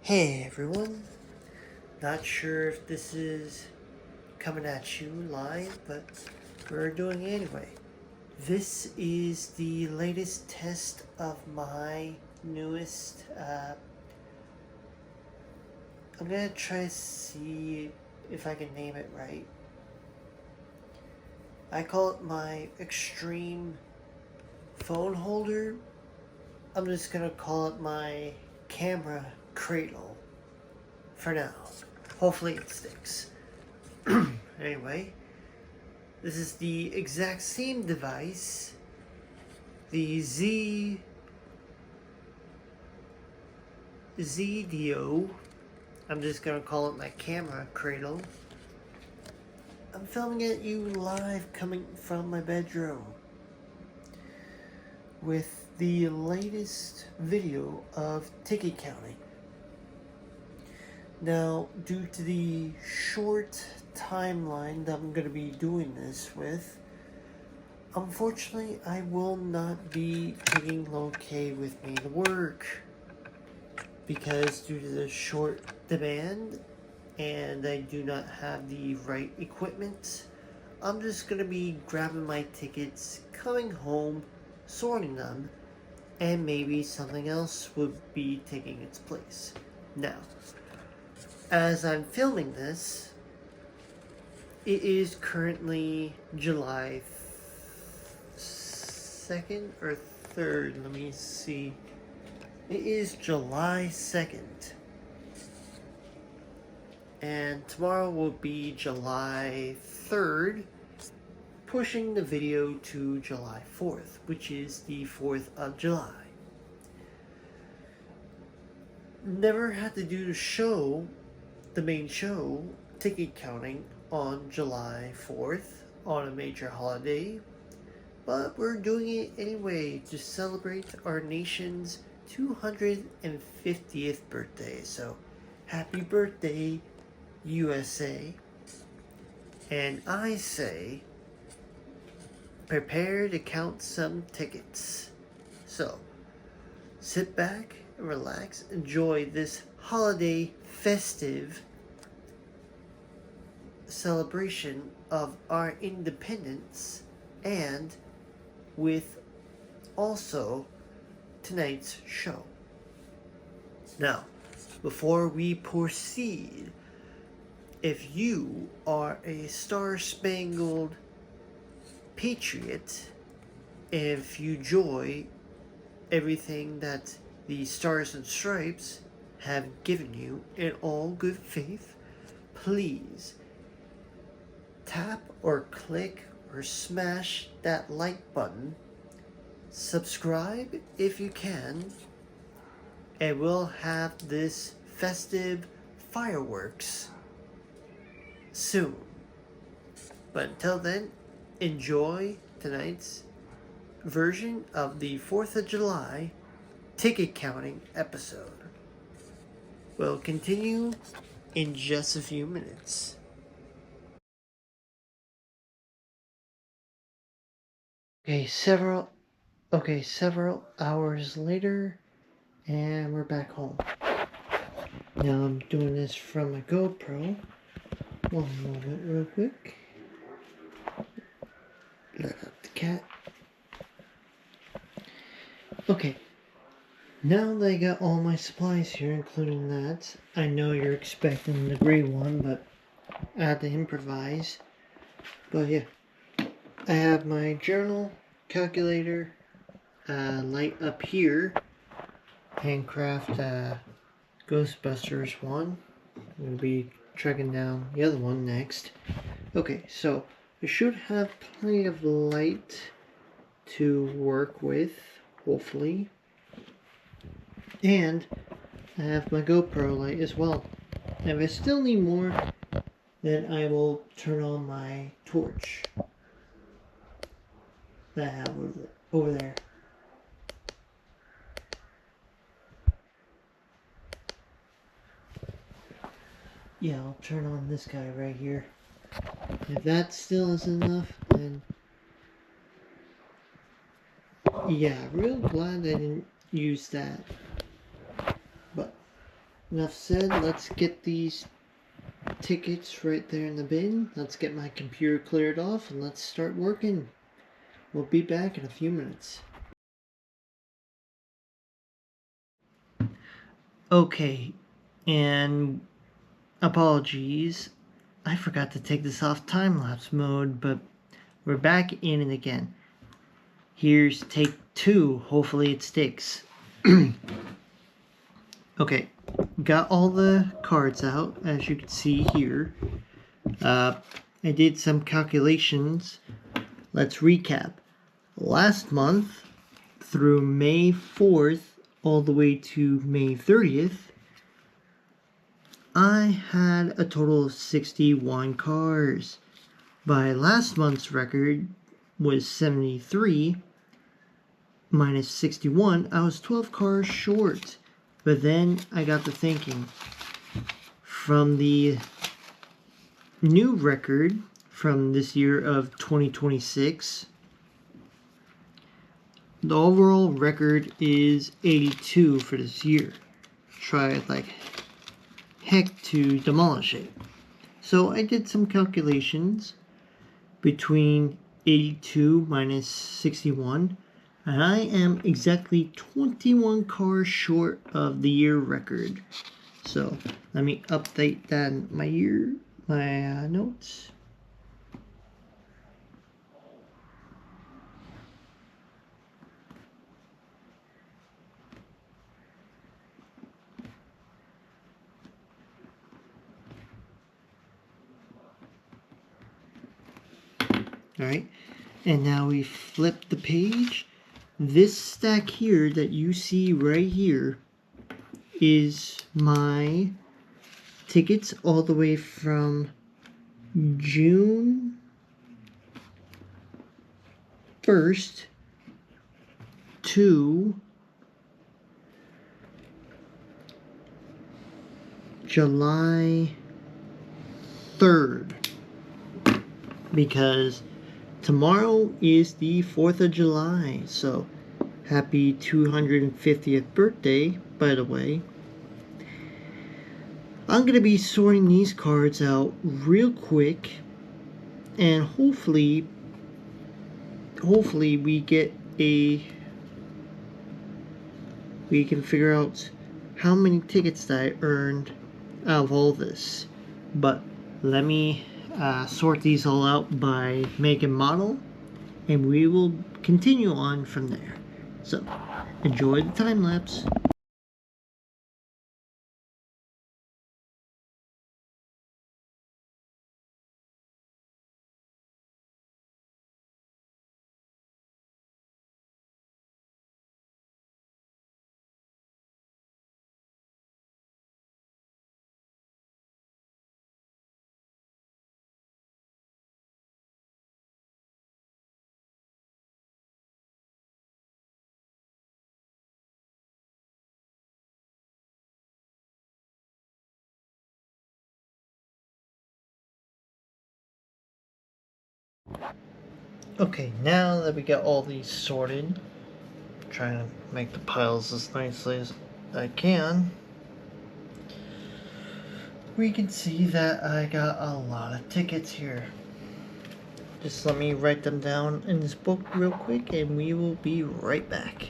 Hey everyone, not sure if this is coming at you live, but we're doing it anyway. This is the latest test of my newest. I'm gonna try to see if I can name it right. I call it my extreme phone holder. I'm just gonna call it my camera cradle for now. Hopefully it sticks. Anyway, this is the exact same device, the ZDO. I'm just gonna call it my camera cradle. I'm filming it you live coming from my bedroom with the latest video of ticket counting. Now, due to the short timeline that I'm going to be doing this with, unfortunately, I will not be taking Low-K with me to work because due to the short demand and I do not have the right equipment, I'm just going to be grabbing my tickets, coming home, sorting them, and maybe something else would be taking its place. Now, as I'm filming this, it is currently July 2nd or 3rd. Let me see. It is July 2nd. And tomorrow will be July 3rd, pushing the video to July 4th, which is the 4th of July. Never had to do the main show, ticket counting, on July 4th, on a major holiday, but we're doing it anyway to celebrate our nation's 250th birthday. So, happy birthday, USA. And I say, prepare to count some tickets. So, sit back and relax, enjoy this holiday festive celebration of our independence, and with also tonight's show. Now, before we proceed, if you are a Star-Spangled Patriot, if you enjoy everything that the Stars and Stripes have given you in all good faith, please tap or click or smash that like button, subscribe if you can, and we'll have this festive fireworks soon. But until then, enjoy tonight's version of the 4th of July ticket counting episode. We'll continue in just a few minutes. Several hours later, and we're back home. Now I'm doing this from my GoPro. One moment real quick. Let out the cat. Okay. Now that I got all my supplies here, including that, I know you're expecting the gray one, but I had to improvise. But yeah. I have my journal, calculator, light up here, Handcraft Ghostbusters one. I'm going to be tracking down the other one next. Okay, so I should have plenty of light to work with, hopefully. And I have my GoPro light as well. And if I still need more, then I will turn on my torch that I have over there. Yeah, I'll turn on this guy right here. If that still isn't enough, then yeah, real glad I didn't use that. But enough said. Let's get these tickets right there in the bin. Let's get my computer cleared off and let's start working. We'll be back in a few minutes. Okay, and apologies. I forgot to take this off time-lapse mode, but we're back in it again. Here's take 2. Hopefully it sticks. Okay, got all the cards out, as you can see here. I did some calculations. Let's recap. Last month, through May 4th, all the way to May 30th, I had a total of 61 cars. By last month's record was 73, minus 61, I was 12 cars short. But then I got to thinking, from the new record from this year of 2026, the overall record is 82 for this year. Try like heck to demolish it. So I did some calculations between 82 minus 61, and I am exactly 21 cars short of the year record. So let me update that in my notes. Alright, and now we flip the page. This stack here that you see right here is my tickets all the way from June 1st to July 3rd, because tomorrow is the 4th of July, so happy 250th birthday, by the way. I'm going to be sorting these cards out real quick, and hopefully we can figure out how many tickets that I earned out of all this. But let me sort these all out by make and model, and we will continue on from there. So enjoy the time lapse. Okay, now that we got all these sorted, trying to make the piles as nicely as I can, we can see that I got a lot of tickets here. Just let me write them down in this book real quick and we will be right back.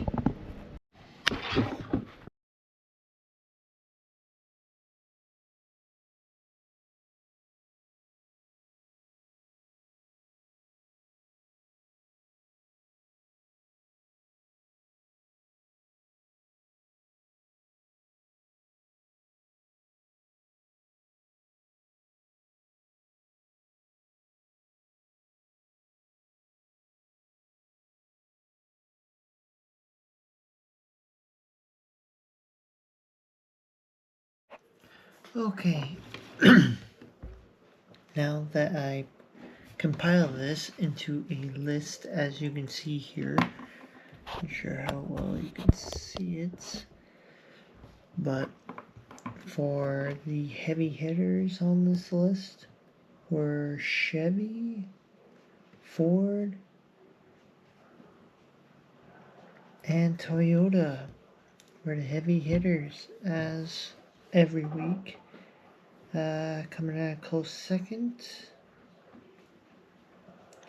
Okay, now that I compile this into a list, as you can see here, not sure how well you can see it, but for the heavy hitters on this list were Chevy, Ford, and Toyota were the heavy hitters, as every week. Coming at a close second,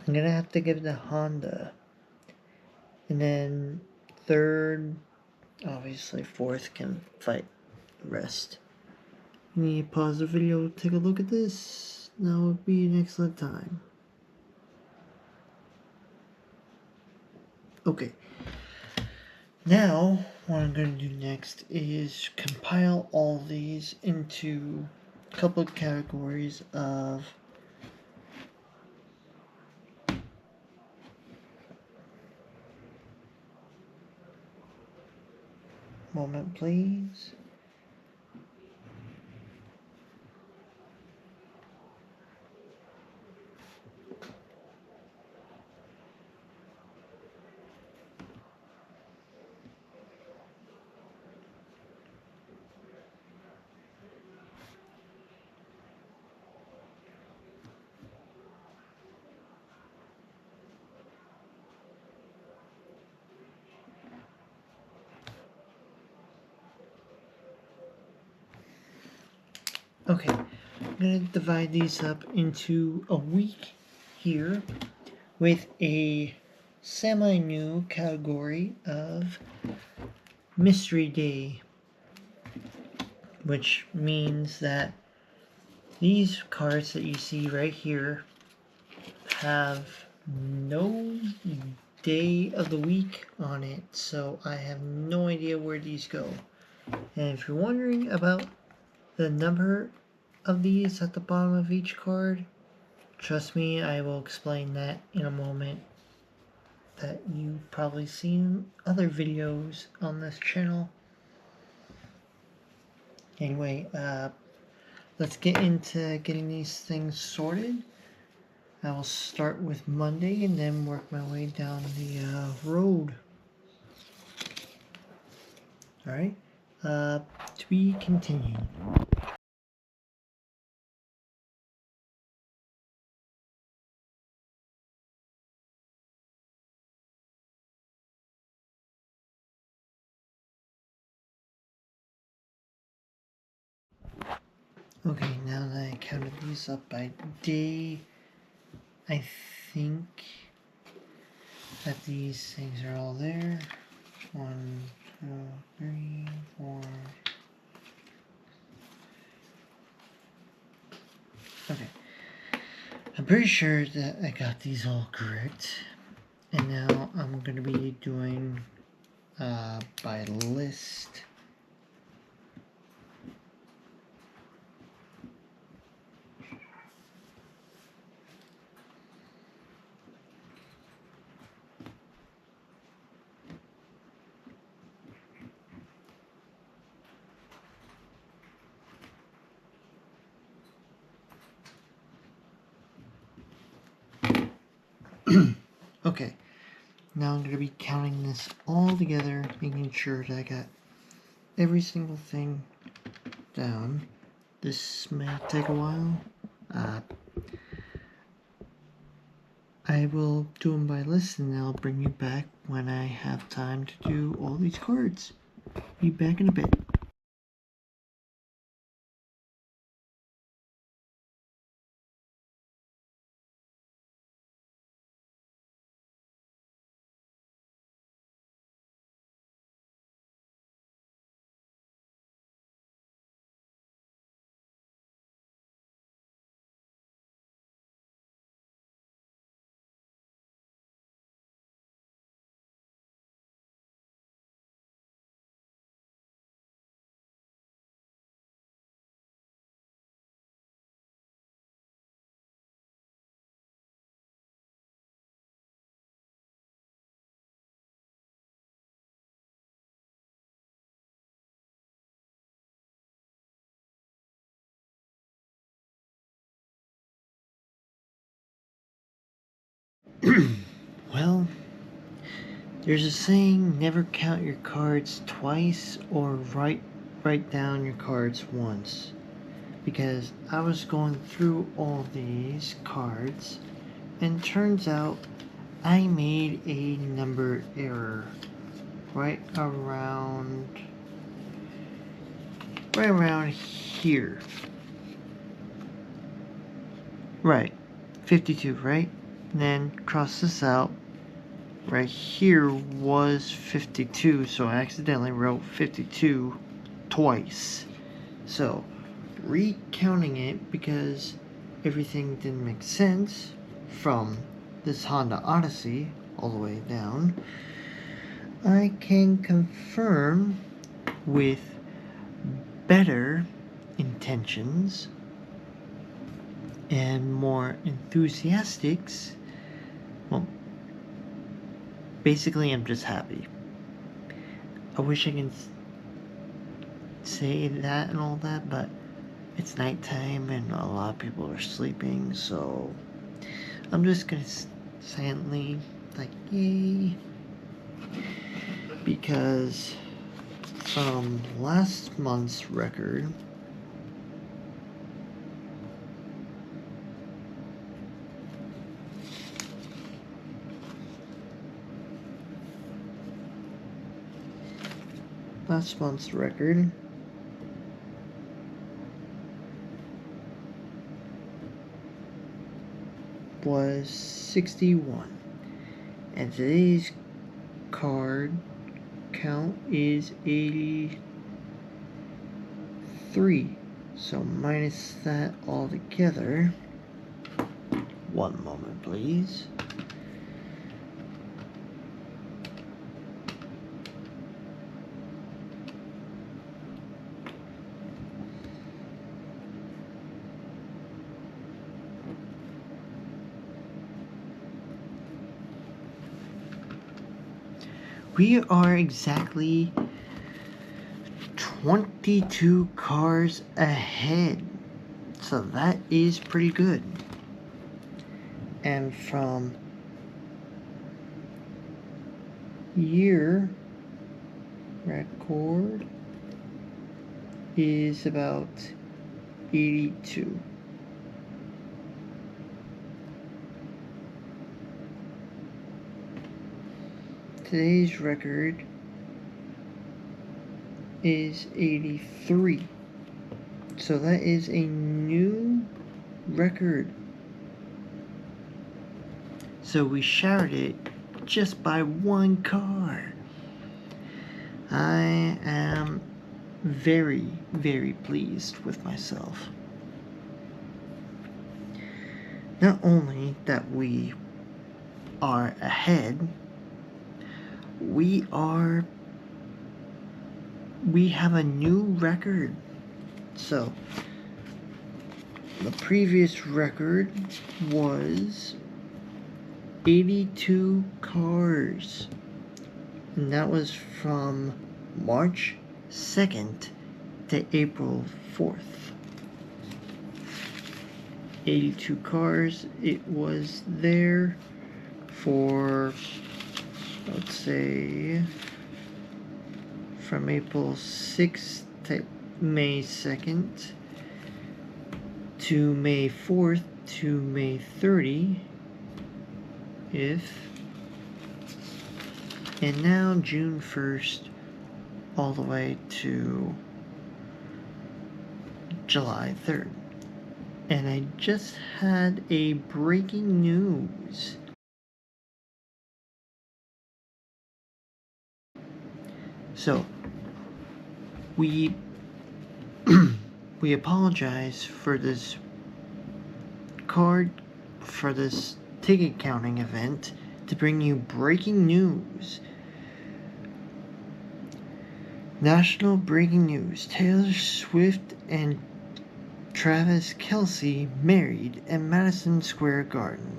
I'm gonna have to give it to Honda. And then third, obviously fourth can fight the rest. You need to pause the video, take a look at this. That would be an excellent time. Okay. Now, what I'm going to do next is compile all these into a couple of categories of moment, please. Okay, I'm going to divide these up into a week here with a semi-new category of Mystery Day, which means that these cards that you see right here have no day of the week on it, so I have no idea where these go. And if you're wondering about the number of these at the bottom of each card, trust me, I will explain that in a moment. That you've probably seen other videos on this channel. Anyway, let's get into getting these things sorted. I will start with Monday and then work my way down the road. Alright, to be continued. Okay, now that I counted these up by day, I think that these things are all there. 1, 2, 3, 4. Okay. I'm pretty sure that I got these all correct. And now I'm going to be doing by list. Okay, now I'm going to be counting this all together, making sure that I got every single thing down. This may take a while. I will do them by list and I'll bring you back when I have time to do all these cards. Be back in a bit. Well, there's a saying, never count your cards twice or write down your cards once. Because I was going through all these cards and turns out I made a number error right around right around here. Right, 52, right? And then cross this out. Right here was 52, so I accidentally wrote 52 twice. So, recounting it because everything didn't make sense from this Honda Odyssey all the way down, I can confirm with better intentions and more enthusiastics. Well, basically, I'm just happy. I wish I could say that and all that, but it's nighttime and a lot of people are sleeping, so I'm just gonna silently, like, yay. Because from last month's record, was 61, and today's card count is 83, so minus that altogether. One moment, please. We are exactly 22 cars ahead, so that is pretty good. And from year record is about 82. Today's record is 83. So that is a new record. So we shattered it just by one car. I am very, very pleased with myself. Not only that we are ahead, we have a new record. So the previous record was 82 cars, and that was from March 2nd to April 4th. 82 cars. It was there for, let's say, from April 6th to May 2nd to May 4th to May 30th, and now June 1st all the way to July 3rd. And I just had a breaking news. So, we apologize for this card, for this ticket counting event, to bring you breaking news. National breaking news. Taylor Swift and Travis Kelce married at Madison Square Garden.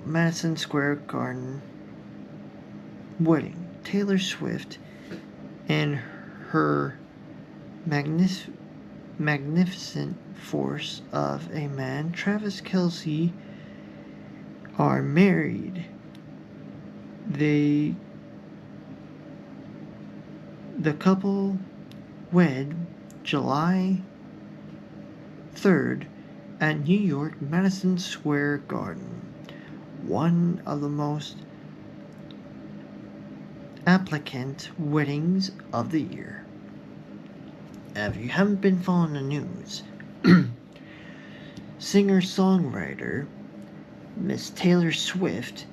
Madison Square Garden wedding. Taylor Swift and her magnificent force of a man, Travis Kelce, are married. The couple wed July 3rd at New York Madison Square Garden. One of the most applicant weddings of the year. If you haven't been following the news, singer-songwriter Miss Taylor Swift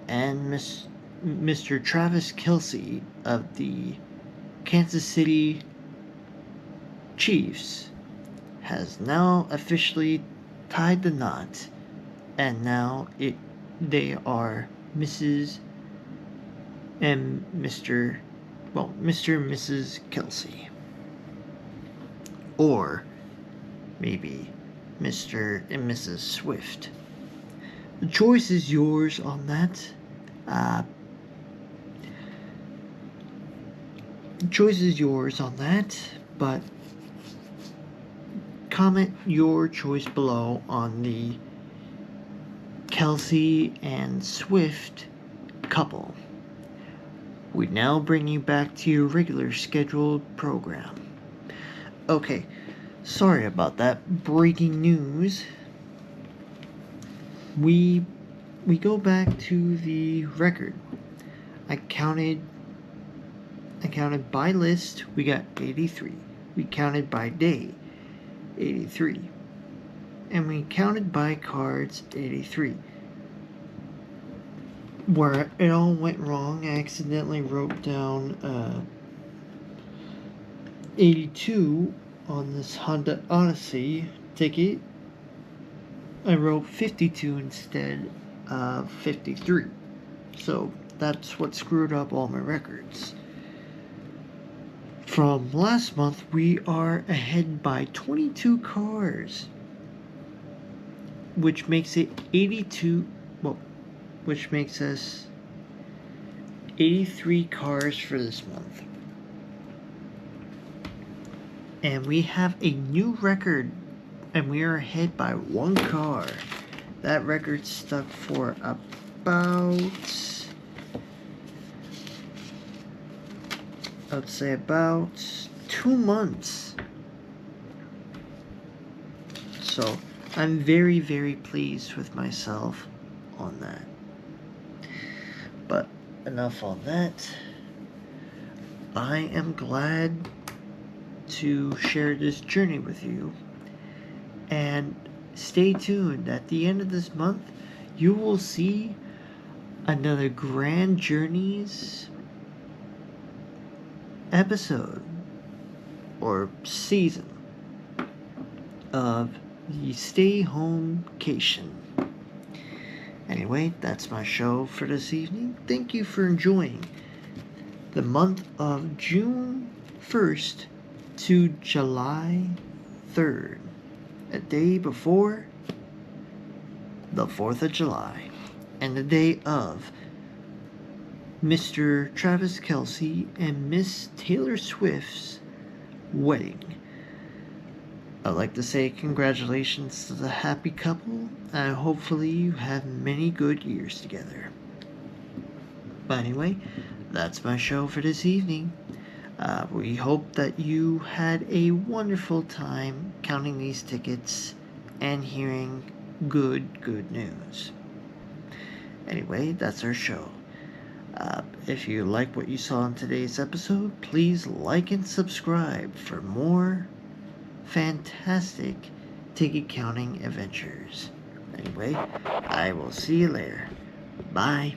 and Mr. Travis Kelce of the Kansas City Chiefs has now officially tied the knot, and now they are Mrs. and Mr. and Mrs. Kelce. Or maybe Mr. and Mrs. Swift. The choice is yours on that. The choice is yours on that, but comment your choice below on the Kelce and Swift couple. We now bring you back to your regular scheduled program. Okay, sorry about that. Breaking news. We go back to the record. I counted by list, we got 83. We counted by day, 83. And we counted by cards, 83. Where it all went wrong, I accidentally wrote down 82 on this Honda Odyssey ticket. I wrote 52 instead of 53. So that's what screwed up all my records. From last month, we are ahead by 22 cars, which makes it 82, which makes us 83 cars for this month. And we have a new record, and we are ahead by 1 car. That record stuck for about, I'd say about 2 months. So I'm very, very pleased with myself on that. But enough on that. I am glad to share this journey with you. And stay tuned. At the end of this month, you will see another Grand Journeys episode or season of the Stay Homecation. Anyway, that's my show for this evening. Thank you for enjoying the month of June 1st to July 3rd, a day before the 4th of July, and the day of Mr. Travis Kelce and Miss Taylor Swift's wedding. I'd like to say congratulations to the happy couple, and hopefully you have many good years together. But anyway, that's my show for this evening. We hope that you had a wonderful time counting these tickets and hearing good news. Anyway, that's our show. If you like what you saw in today's episode, please like and subscribe for more fantastic ticket counting adventures. Anyway, I will see you later. Bye.